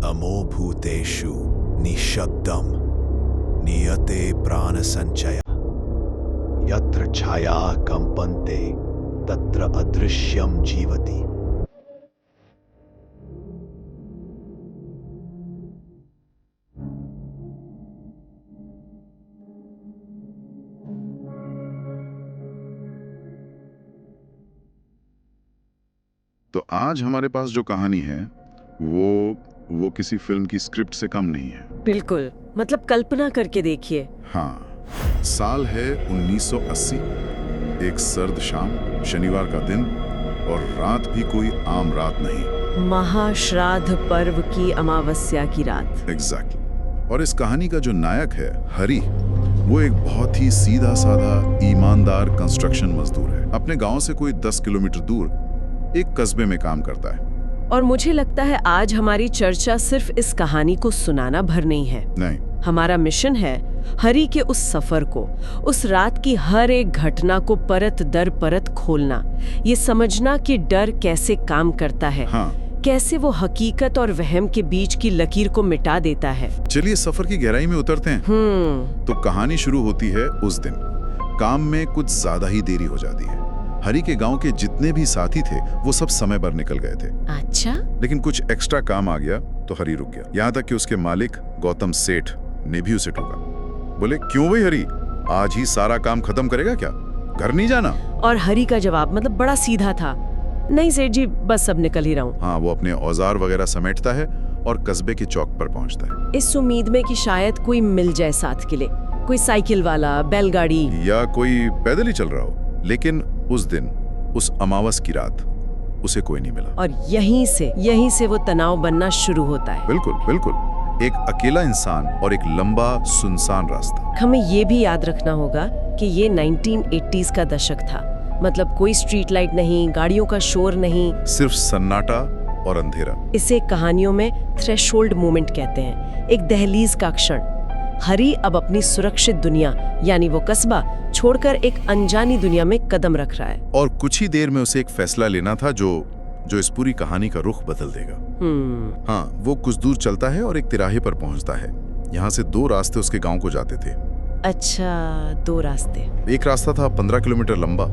अमोभूतेषु निःशब्दं नियते प्राणसञ्चय यत्र छाया कंपन्ते तत्र अदृश्यं जीवति। तो आज हमारे पास जो कहानी है वो किसी फिल्म की स्क्रिप्ट से कम नहीं है। बिल्कुल, मतलब कल्पना करके देखिए। हाँ, साल है 1980। एक सर्द शाम, शनिवार का दिन, और रात भी कोई आम रात नहीं। महाश्राद्ध पर्व की अमावस्या की रात। एग्जैक्टली। और इस कहानी का जो नायक है हरी, वो एक बहुत ही सीधा साधा ईमानदार कंस्ट्रक्शन मजदूर है। अपने गांव से कोई 10 किलोमीटर दूर एक कस्बे में काम करता है। और मुझे लगता है आज हमारी चर्चा सिर्फ इस कहानी को सुनाना भर नहीं है। नहीं, हमारा मिशन है हरी के उस सफर को, उस रात की हर एक घटना को परत दर परत खोलना, ये समझना कि डर कैसे काम करता है। हाँ। कैसे वो हकीकत और वहम के बीच की लकीर को मिटा देता है। चलिए सफर की गहराई में उतरते हैं। तो कहानी शुरू होती है उस दिन। काम में कुछ ज्यादा ही देरी हो जाती है। हरी के गांव के जितने भी साथी थे वो सब समय पर निकल गए थे। अच्छा? लेकिन कुछ एक्स्ट्रा काम आ गया तो हरी रुक गया। यहाँ तक कि उसके मालिक गौतम सेठ ने भी उसे टोका। बोले, क्यों भाई हरी, आज ही सारा काम खत्म करेगा क्या? घर नहीं जाना? और हरी का जवाब मतलब बड़ा सीधा था, नहीं सेठ जी, बस अब निकल ही रहा हूँ। हाँ, वो अपने औजार वगैरह समेटता है और कस्बे के चौक पर पहुंचता है, इस उम्मीद में कि शायद कोई मिल जाए साथ के लिए, कोई साइकिल वाला, बैलगाड़ी, या कोई पैदल ही चल रहा हो। लेकिन उस दिन, उस अमावस की रात, उसे कोई नहीं मिला। और यहीं से वो तनाव बनना शुरू होता है। बिल्कुल बिल्कुल। एक अकेला इंसान और एक लंबा सुनसान रास्ता। हमें ये भी याद रखना होगा कि ये 1980s का दशक था। मतलब कोई स्ट्रीट लाइट नहीं, गाड़ियों का शोर नहीं, सिर्फ सन्नाटा और अंधेरा। इसे कहानियों में थ्रेशोल्ड मोमेंट कहते हैं, एक दहलीज का क्षण। हरी अब अपनी सुरक्षित दुनिया यानी वो कस्बा छोड़कर एक अनजानी दुनिया में कदम रख रहा है। और कुछ ही देर में उसे एक फैसला लेना था जो इस पूरी कहानी का रुख बदल देगा। हाँ, वो कुछ दूर चलता है और एक तिराहे पर पहुंचता है। यहाँ से 2 रास्ते उसके गांव को जाते थे। अच्छा, 2 रास्ते। एक रास्ता था 15 किलोमीटर लंबा,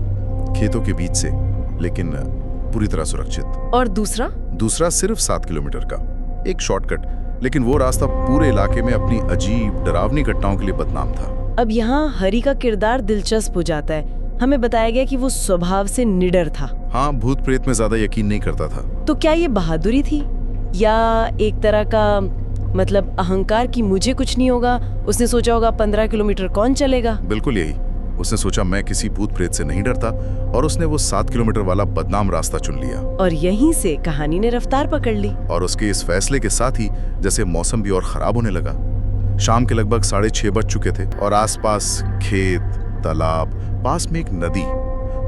खेतों के बीच से, लेकिन पूरी तरह सुरक्षित। और दूसरा सिर्फ 7 किलोमीटर का एक शॉर्टकट, लेकिन वो रास्ता पूरे इलाके में अपनी अजीब डरावनी घटनाओं के लिए बदनाम था। अब यहाँ हरी का किरदार दिलचस्प हो जाता है। हमें बताया गया कि वो स्वभाव से निडर था। हाँ, भूत प्रेत में ज्यादा यकीन नहीं करता था। तो क्या ये बहादुरी थी या एक तरह का मतलब अहंकार कि मुझे कुछ नहीं होगा? उसने सोचा होगा 15 किलोमीटर कौन चलेगा। बिल्कुल यही। उसने सोचा मैं किसी भूत प्रेत से नहीं डरता, और उसने वो 7 किलोमीटर वाला बदनाम रास्ता चुन लिया। और यहीं से कहानी ने रफ्तार पकड़ ली। और उसके इस फैसले के साथ ही जैसे मौसम भी और खराब होने लगा। शाम के लगभग 6:30 बज चुके थे और आसपास खेत, तालाब, पास में एक नदी।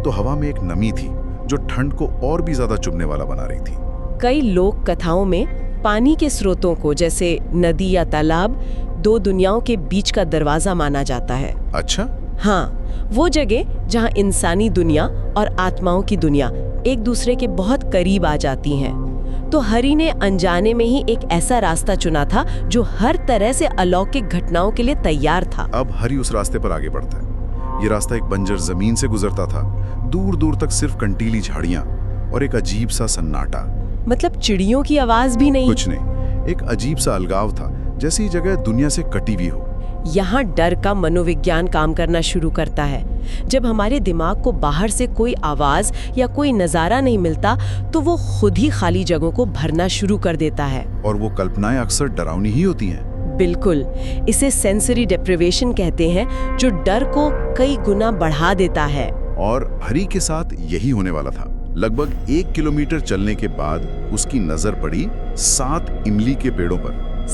तो हवा में एक नमी थी जो ठंड को और भी ज्यादा चुभने वाला बना रही थी। कई लोक कथाओं में पानी के स्रोतों को, जैसे नदी या तालाब, 2 दुनियाओं के बीच का दरवाजा माना जाता है। अच्छा? हाँ, वो जगह जहाँ इंसानी दुनिया और आत्माओं की दुनिया एक दूसरे के बहुत करीब आ जाती हैं। तो हरी ने अनजाने में ही एक ऐसा रास्ता चुना था जो हर तरह से अलौकिक घटनाओं के लिए तैयार था। अब हरी उस रास्ते पर आगे बढ़ता है। ये रास्ता एक बंजर जमीन से गुजरता था। दूर दूर तक सिर्फ कंटीली झाड़ियां और एक अजीब सा सन्नाटा। मतलब चिड़ियों की आवाज भी नहीं? कुछ नहीं। एक अजीब सा अलगाव था, जैसी जगह दुनिया से कटी हुई हो। यहाँ डर का मनोविज्ञान काम करना शुरू करता है। जब हमारे दिमाग को बाहर से कोई आवाज या कोई नजारा नहीं मिलता तो वो खुद ही खाली जगहों को भरना शुरू कर देता है। और वो कल्पनाएं अक्सर डरावनी ही होती हैं। बिल्कुल, इसे सेंसरी डेप्रिवेशन कहते हैं, जो डर को कई गुना बढ़ा देता है। और हरी के साथ यही होने वाला था। लगभग 1 किलोमीटर चलने के बाद उसकी नजर पड़ी 7 इमली के पेड़ों पर।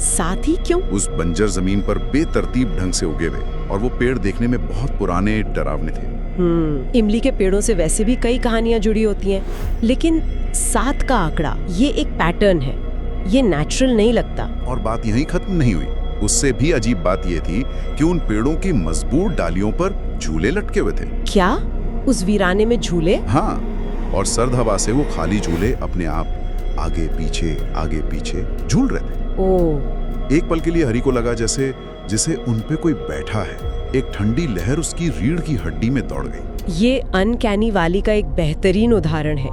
7 ही क्यों? उस बंजर जमीन पर बेतरतीब ढंग से उगे हुए, और वो पेड़ देखने में बहुत पुराने, डरावने थे। इमली के पेड़ों से वैसे भी कई कहानियां जुड़ी होती हैं, लेकिन 7 का आंकड़ा, ये एक पैटर्न है, ये नेचुरल नहीं लगता। और बात यहीं खत्म नहीं हुई। उससे भी अजीब बात ये थी कि उन पेड़ों की मजबूत डालियों पर झूले लटके हुए थे। क्या? उस वीराने में झूले? हाँ, और सर्द हवा से वो खाली झूले अपने आप आगे पीछे झूल रहे थे। ओह, एक पल के लिए हरी को लगा जैसे उन पे कोई बैठा है। एक ठंडी लहर उसकी रीढ़ की हड्डी में दौड़ गई। ये अनकैनी वाली का एक बेहतरीन उदाहरण है।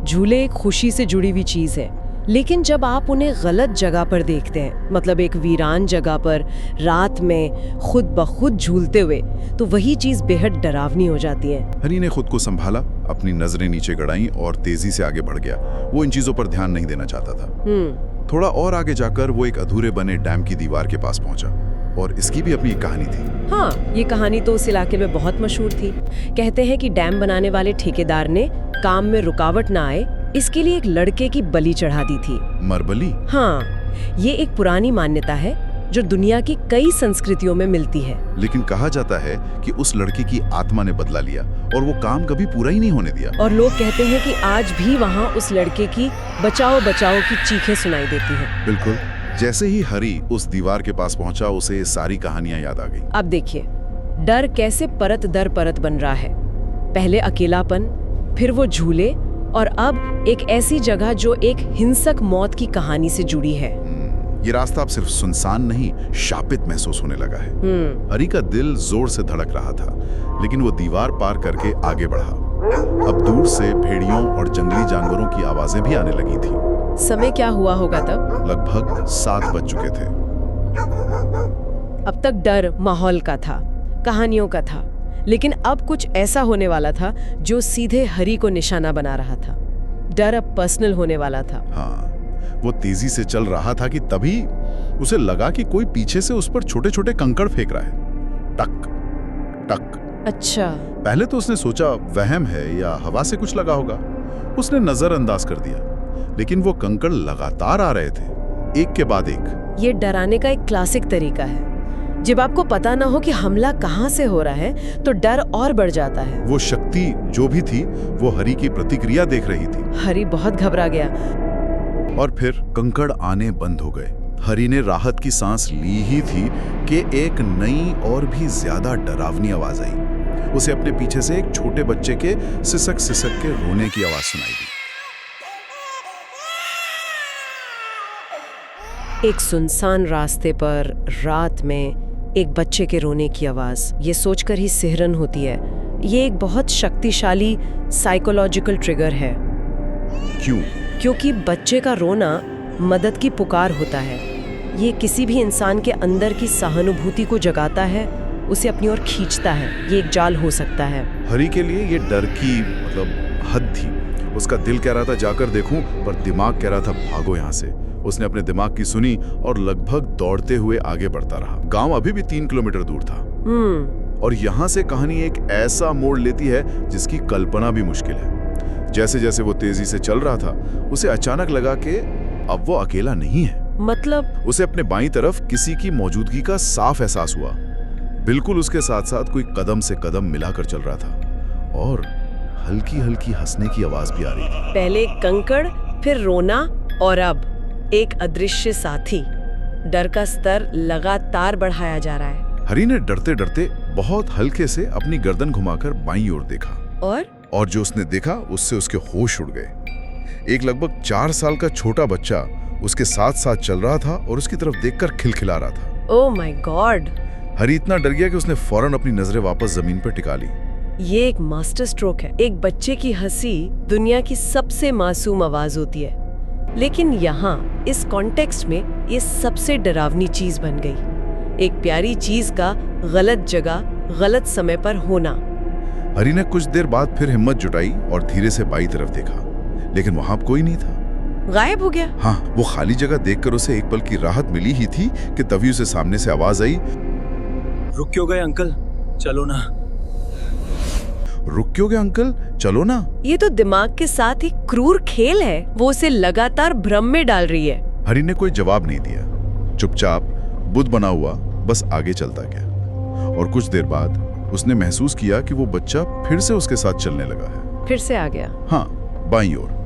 झूले एक खुशी से जुड़ी हुई चीज है, लेकिन जब आप उन्हें गलत जगह पर देखते हैं, मतलब एक वीरान जगह पर रात में खुद ब खुद झूलते हुए, तो वही चीज बेहद डरावनी हो जाती है। हरी ने खुद को संभाला, अपनी नजरें नीचे गड़ाई और तेजी से आगे बढ़ गया। वो इन चीजों पर ध्यान नहीं देना चाहता था। थोड़ा और आगे जाकर वो एक अधूरे बने डैम की दीवार के पास पहुंचा, और इसकी भी अपनी एक कहानी थी। हाँ, ये कहानी तो उस इलाके में बहुत मशहूर थी। कहते हैं कि डैम बनाने वाले ठेकेदार ने काम में रुकावट ना आए, इसके लिए एक लड़के की बलि चढ़ा दी थी। मरबली? हाँ, ये एक पुरानी मान्यता है जो दुनिया की कई संस्कृतियों में मिलती है। लेकिन कहा जाता है कि उस लड़के की आत्मा ने बदला लिया और वो काम कभी पूरा ही नहीं होने दिया। और लोग कहते हैं कि आज भी वहाँ उस लड़के की बचाओ बचाओ की चीखें सुनाई देती हैं। बिल्कुल। जैसे ही हरी उस दीवार के पास पहुंचा, उसे ये सारी कहानियां याद आ गई। अब देखिए, डर कैसे परत दर परत बन रहा है। पहले अकेलापन, फिर वो झूले, और अब एक ऐसी जगह जो एक हिंसक मौत की कहानी से जुड़ी है। ये रास्ता अब सिर्फ सुनसान नहीं, शापित महसूस होने लगा है। हरी का दिल जोर से धड़क रहा था, लेकिन वो दीवार पार करके आगे बढ़ा। अब दूर से भेड़ियों और जंगली जानवरों की आवाजें भी आने लगी थी। समय क्या हुआ होगा तब? लगभग 7 बज चुके थे। अब तक डर माहौल का था, कहानियों का था, लेकिन अब कुछ ऐसा होने वाला था जो सीधे हरी को निशाना बना रहा था। डर अब पर्सनल होने वाला था। हाँ, वो तेजी से चल रहा था कि तभी उसे लगा कि कोई पीछे से उस पर छोटे छोटे कंकड़ फेंक रहा है। टक टक। अच्छा। पहले तो उसने सोचा वहम है या हवा से कुछ लगा होगा। उसने नजरअंदाज कर दिया, लेकिन वो कंकड़ लगातार आ रहे थे, एक के बाद एक। ये डराने का एक क्लासिक तरीका है। जब आपको पता ना हो कि हमला कहाँ से हो रहा है, तो डर और बढ़ जाता है। वो शक्ति जो भी थी, वो हरी की प्रतिक्रिया देख रही थी। हरी बहुत घबरा गया। और फिर कंकड़ आने बंद हो गए। हरी ने राहत की सांस ली ही थी कि एक नई और भी ज्यादा डरावनी आवाज आई। उसे अपने पीछे से एक छोटे बच्चे के सिसक सिसक के रोने की आवाज सुनाई दी। एक सुनसान रास्ते पर रात में एक बच्चे के रोने की आवाज, ये सोचकर ही सिहरन होती है। ये एक बहुत शक्तिशाली साइकोलॉजिकल ट्रिगर है। क्यों? क्योंकि बच्चे का रोना मदद की पुकार होता है। ये किसी भी इंसान के अंदर की सहानुभूति को जगाता है, उसे अपनी ओर खींचता है। ये एक जाल हो सकता है। हरी के लिए ये डर की हद थी। उसका दिल कह रहा था जाकर देखूं, पर दिमाग कह रहा था भागो यहाँ से। उसने अपने दिमाग की सुनी और लगभग दौड़ते हुए आगे बढ़ता रहा। गांव अभी भी 3 किलोमीटर दूर था। और यहाँ से कहानी एक ऐसा मोड़ लेती है जिसकी कल्पना भी मुश्किल है। जैसे जैसे वो तेजी से चल रहा था, उसे अचानक लगा कि अब वो अकेला नहीं है। मतलब? उसे अपने बाईं तरफ किसी की मौजूदगी का साफ एहसास हुआ। बिल्कुल उसके साथ साथ कोई कदम से कदम मिलाकर चल रहा था, और हल्की हल्की हंसने की आवाज भी आ रही थी। पहले कंकड़, फिर रोना, और अब एक अदृश्य साथी। डर का स्तर लगातार बढ़ाया जा रहा है। हरी ने डरते डरते बहुत हल्के से अपनी गर्दन घुमाकर बाईं ओर देखा, और जो उसने देखा उससे उसके होश उड़ गए। एक लगभग 4 साल का छोटा बच्चा उसके साथ साथ चल रहा था और उसकी तरफ देखकर खिलखिला रहा था। Oh my God! हरी इतना डर गया कि उसने फौरन अपनी नजरें वापस जमीन पर टिका ली। ये एक मास्टर स्ट्रोक है। एक बच्चे की हंसी दुनिया की सबसे मासूम आवाज होती है, लेकिन यहाँ इस कॉन्टेक्स्ट में ये सबसे डरावनी चीज बन गई। एक प्यारी चीज का गलत जगह, गलत समय पर होना। हरी ने कुछ देर बाद फिर हिम्मत जुटाई और धीरे से बाईं तरफ देखा, लेकिन वहां कोई नहीं था। गायब हो गया। हाँ, वो खाली जगह देखकर उसे एक पल की राहत मिली ही थी कि तभी उसे सामने से आवाज आई, रुक क्यों गए अंकल, चलो ना। रुक क्यों गए अंकल, चलो ना। ये तो दिमाग के साथ ही क्रूर खेल है। वो उसे लगातार भ्रम में डाल रही है। हरी ने कोई जवाब नहीं दिया। चुपचाप बुद्ध बना हुआ बस आगे चलता गया, और कुछ देर बाद उसने महसूस किया कि वो बच्चा फिर से उसके साथ चलने लगा है। फिर से आ गया? हाँ, बाईं ओर।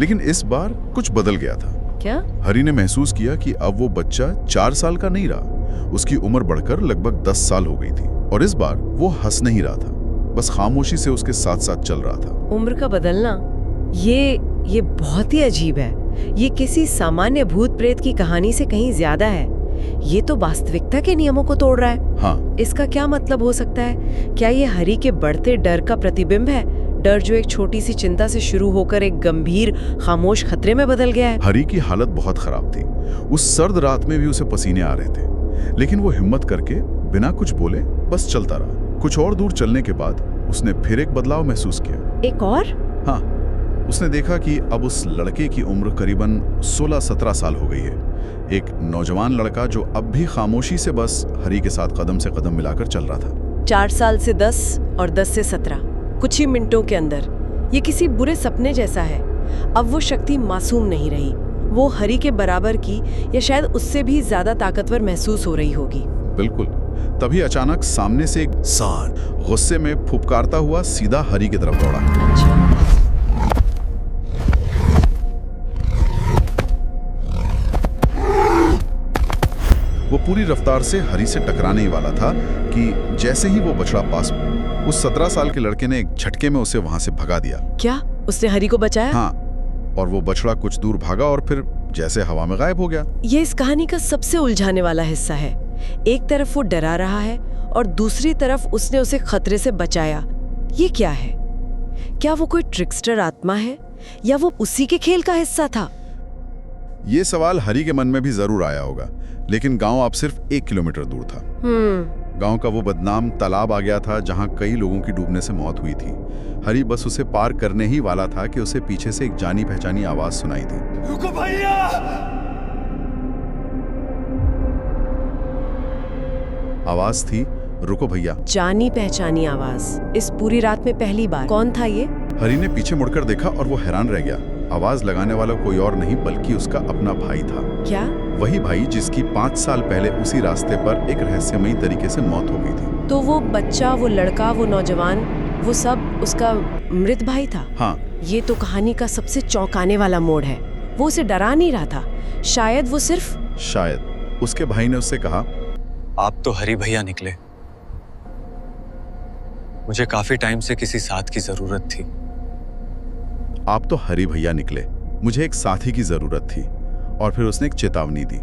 लेकिन इस बार कुछ बदल गया था। क्या? हरी ने महसूस किया कि अब वो बच्चा 4 साल का नहीं रहा। उसकी उम्र बढ़कर लगभग 10 साल हो गई थी, और इस बार वो हंस नहीं रहा था, बस खामोशी से उसके साथ साथ चल रहा था। उम्र का बदलना, ये बहुत ही अजीब है। ये किसी सामान्य भूत प्रेत की कहानी से कहीं ज्यादा है। ये तो वास्तविकता के नियमों को तोड़ रहा है। हाँ, इसका क्या मतलब हो सकता है? क्या ये हरि के बढ़ते डर का प्रतिबिंब है? डर जो एक छोटी सी चिंता से शुरू होकर एक गंभीर खामोश खतरे में बदल गया है। हरी की हालत बहुत खराब थी। उस सर्द रात में भी उसे पसीने आ रहे थे, लेकिन वो हिम्मत करके बिना कुछ बोले बस चलता रहा। कुछ और दूर चलने के बाद उसने फिर एक बदलाव महसूस किया। एक और? हाँ, उसने देखा कि अब उस लड़के की उम्र करीबन 16-17 साल हो गई है। एक नौजवान लड़का जो अब भी खामोशी से बस हरी के साथ कदम से कदम मिलाकर चल रहा था। 4 साल से 10 और 10 से 17, कुछ ही मिनटों के अंदर। ये किसी बुरे सपने जैसा है। अब वो शक्ति मासूम नहीं रही। वो हरि के बराबर की या शायद उससे भी ज्यादा ताकतवर महसूस हो रही होगी। बिल्कुल। तभी अचानक सामने से एक सान गुस्से में फुफकारता हुआ सीधा हरी की तरफ दौड़ा। अच्छा। वो पूरी रफ्तार से हरी से टकराने ही वाला था कि जैसे ही वो बछड़ा पास हुआ, उस 17 साल के लड़के ने एक झटके में उसे वहां से भगा दिया। क्या उसने हरि को बचाया? हाँ, और वो बछड़ा कुछ दूर भागा और फिर जैसे हवा में गायब हो गया। ये इस कहानी का सबसे उलझाने वाला हिस्सा है। एक तरफ वो डरा रहा है और दूसरी तरफ उसने उसे खतरे से बचाया। ये क्या है? क्या वो कोई ट्रिकस्टर आत्मा है या वो उसी के खेल का हिस्सा था? ये सवाल हरी के मन में भी जरूर आया होगा, लेकिन गांव अब सिर्फ 1 किलोमीटर दूर था। गांव का वो बदनाम तालाब आ गया था जहां कई लोगों की डूबने से मौत हुई थी। हरी बस उसे पार करने ही वाला था कि उसे पीछे से एक जानी पहचानी आवाज सुनाई दी। रुको भैया! आवाज थी, रुको भैया। जानी पहचानी आवाज इस पूरी रात में पहली बार। कौन था ये? हरी ने पीछे मुड़कर देखा और वो हैरान रह गया। आवाज लगाने वाला कोई और नहीं बल्कि उसका अपना भाई था। क्या? वही भाई जिसकी 5 साल पहले उसी रास्ते पर एक रहस्यमयी तरीके से मौत हो गई थी। तो वो बच्चा, वो लड़का, वो नौजवान, वो सब उसका मृत भाई था। हाँ, ये तो कहानी का सबसे चौंकाने वाला मोड़ है। वो उसे डरा नहीं रहा था। शायद वो सिर्फ शायद उसके भाई ने उससे कहा, आप तो हरी भैया निकले। मुझे काफी टाइम से किसी साथ की जरूरत थी। आप तो हरी भैया निकले, मुझे एक साथी की जरूरत थी। और फिर उसने एक चेतावनी दी।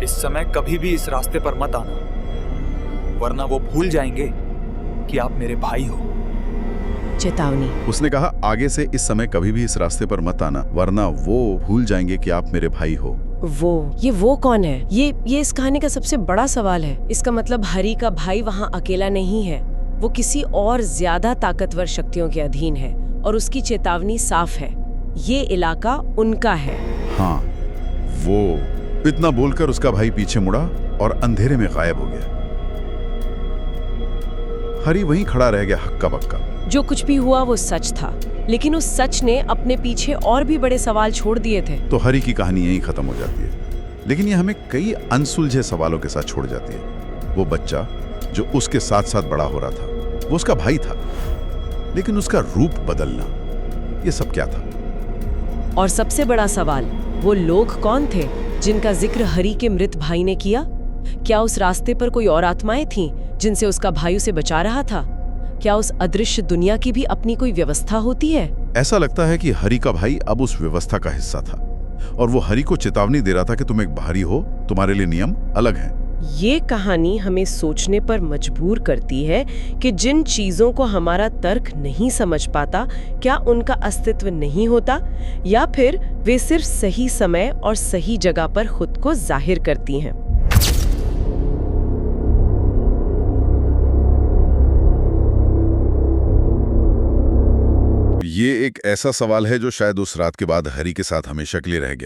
इस समय कभी भी इस रास्ते पर मत आना, वरना वो भूल जाएंगे कि आप मेरे भाई हो। चेतावनी? उसने कहा, आगे से इस समय कभी भी इस रास्ते पर मत आना, वरना वो भूल जाएंगे कि आप मेरे भाई हो। वो कौन है? ये इस कहानी का सबसे बड़ा सवाल है। इसका मतलब हरी का भाई वहाँ अकेला नहीं है। वो किसी और ज्यादा ताकतवर शक्तियों के अधीन है और उसकी चेतावनी साफ है, ये इलाका उनका है। हाँ, वो इतना बोलकर उसका भाई पीछे मुड़ा और अंधेरे में गायब हो गया। हरी वहीं खड़ा रह गया, हक्का बक्का। जो कुछ भी हुआ वो सच था, लेकिन उस सच ने अपने पीछे और भी बड़े सवाल छोड़ दिए थे। तो हरी की कहानी यहीं खत्म हो जाती है, लेकिन ये हमें कई अनसुलझे सवालों के साथ छोड़ जाती है। वो बच्चा जो उसके साथ साथ बड़ा हो रहा था, वो उसका भाई था, लेकिन उसका रूप बदलना, ये सब क्या था? और सबसे बड़ा सवाल, वो लोग कौन थे जिनका जिक्र हरी के मृत भाई ने किया? क्या उस रास्ते पर कोई और आत्माएं थीं जिनसे उसका भाई उसे बचा रहा था? क्या उस अदृश्य दुनिया की भी अपनी कोई व्यवस्था होती है? ऐसा लगता है कि हरी का भाई अब उस व्यवस्था का हिस्सा था और वो हरी को चेतावनी दे रहा था कि तुम एक बाहरी हो, तुम्हारे लिए नियम अलग हैं। ये कहानी हमें सोचने पर मजबूर करती है कि जिन चीजों को हमारा तर्क नहीं समझ पाता, क्या उनका अस्तित्व नहीं होता, या फिर वे सिर्फ सही समय और सही जगह पर खुद को जाहिर करती हैं। ये एक ऐसा सवाल है जो शायद उस रात के बाद हरी के साथ हमेशा के लिए रह गया।